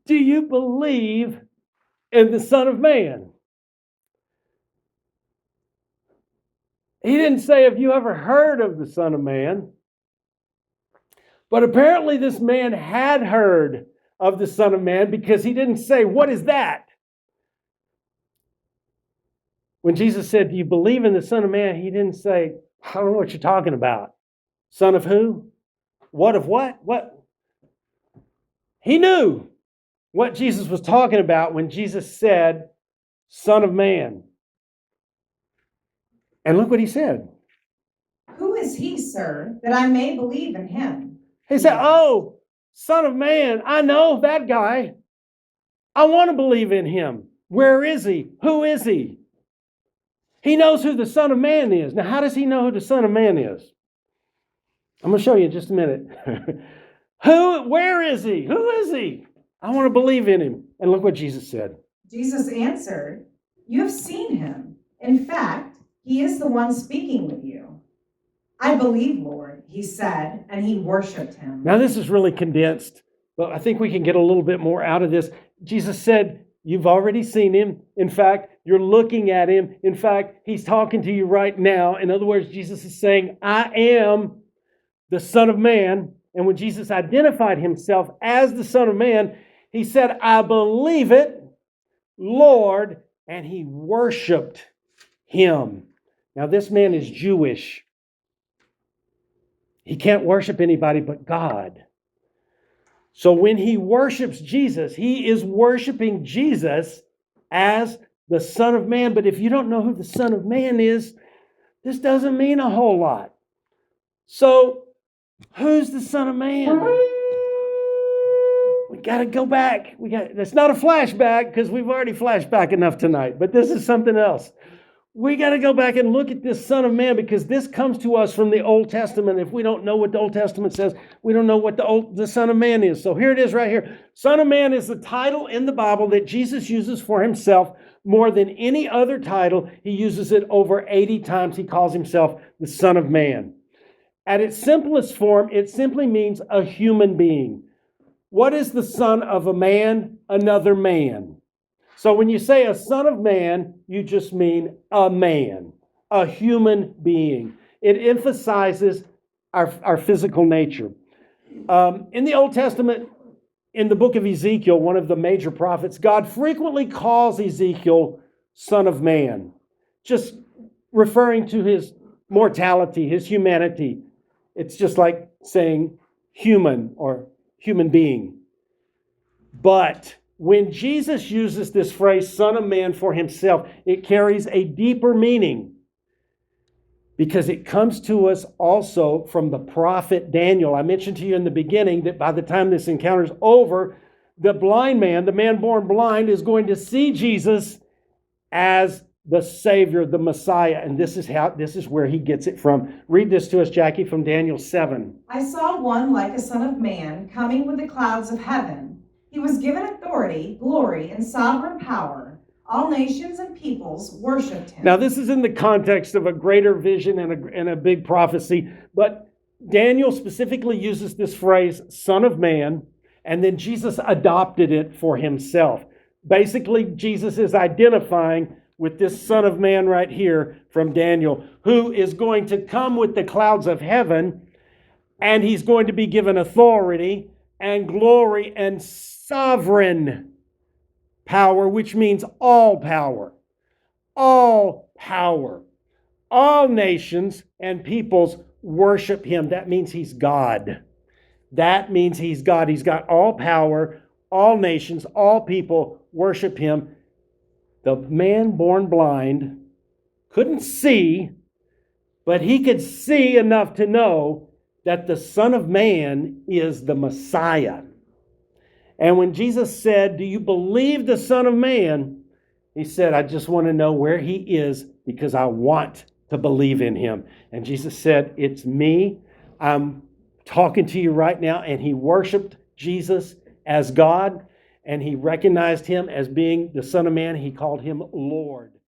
do you believe in the Son of Man? He didn't say, have you ever heard of the Son of Man? But apparently this man had heard of the Son of Man, because he didn't say, what is that? When Jesus said, do you believe in the Son of Man? He didn't say, I don't know what you're talking about. Son of who? What of what? What? He knew what Jesus was talking about when Jesus said, Son of Man. And look what he said. Who is he, sir, that I may believe in him? He said, oh, Son of Man, I know that guy. I want to believe in him. Where is he? Who is he? He knows who the Son of Man is. Now, how does he know who the Son of Man is? I'm going to show you in just a minute. Where is he? Who is he? I want to believe in him. And look what Jesus said. Jesus answered, you have seen him. In fact, he is the one speaking with you. I believe, Lord, he said, and he worshiped him. Now, this is really condensed, but I think we can get a little bit more out of this. Jesus said, you've already seen him. In fact, you're looking at him. In fact, he's talking to you right now. In other words, Jesus is saying, I am the Son of Man. And when Jesus identified himself as the Son of Man, he said, I believe it, Lord, and he worshiped him. Now, this man is Jewish. He can't worship anybody but God. So when he worships Jesus, he is worshiping Jesus as the Son of Man. But if you don't know who the Son of Man is, this doesn't mean a whole lot. So who's the Son of Man? We got to go back. It's not a flashback, because we've already flashed back enough tonight, but this is something else. We got to go back and look at this Son of Man, because this comes to us from the Old Testament. If we don't know what the Old Testament says, we don't know what the Son of Man is. So here it is right here. Son of Man is the title in the Bible that Jesus uses for himself more than any other title. He uses it over 80 times. He calls himself the Son of Man. At its simplest form, it simply means a human being. What is the son of a man? Another man. So when you say a son of man, you just mean a man, a human being. It emphasizes our physical nature. In the Old Testament, in the book of Ezekiel, one of the major prophets, God frequently calls Ezekiel Son of Man, just referring to his mortality, his humanity. It's just like saying human or human being. But when Jesus uses this phrase, Son of Man, for himself, it carries a deeper meaning, because it comes to us also from the prophet Daniel. I mentioned to you in the beginning that by the time this encounter is over, the blind man, the man born blind, is going to see Jesus as the Savior, the Messiah. And this is where he gets it from. Read this to us, Jackie, from Daniel 7. I saw one like a son of man coming with the clouds of heaven. He was given authority, glory, and sovereign power. All nations and peoples worshipped him. Now, this is in the context of a greater vision and a big prophecy, but Daniel specifically uses this phrase, Son of Man, and then Jesus adopted it for himself. Basically, Jesus is identifying with this Son of Man right here from Daniel, who is going to come with the clouds of heaven, and he's going to be given authority and glory and sovereign power, which means all power. All power. All nations and peoples worship him. That means he's God. That means he's God. He's got all power. All nations, all people worship him. The man born blind couldn't see, but he could see enough to know that the Son of Man is the Messiah. And when Jesus said, do you believe the Son of Man? He said, I just want to know where he is, because I want to believe in him. And Jesus said, it's me. I'm talking to you right now. And he worshiped Jesus as God, and he recognized him as being the Son of Man. He called him Lord.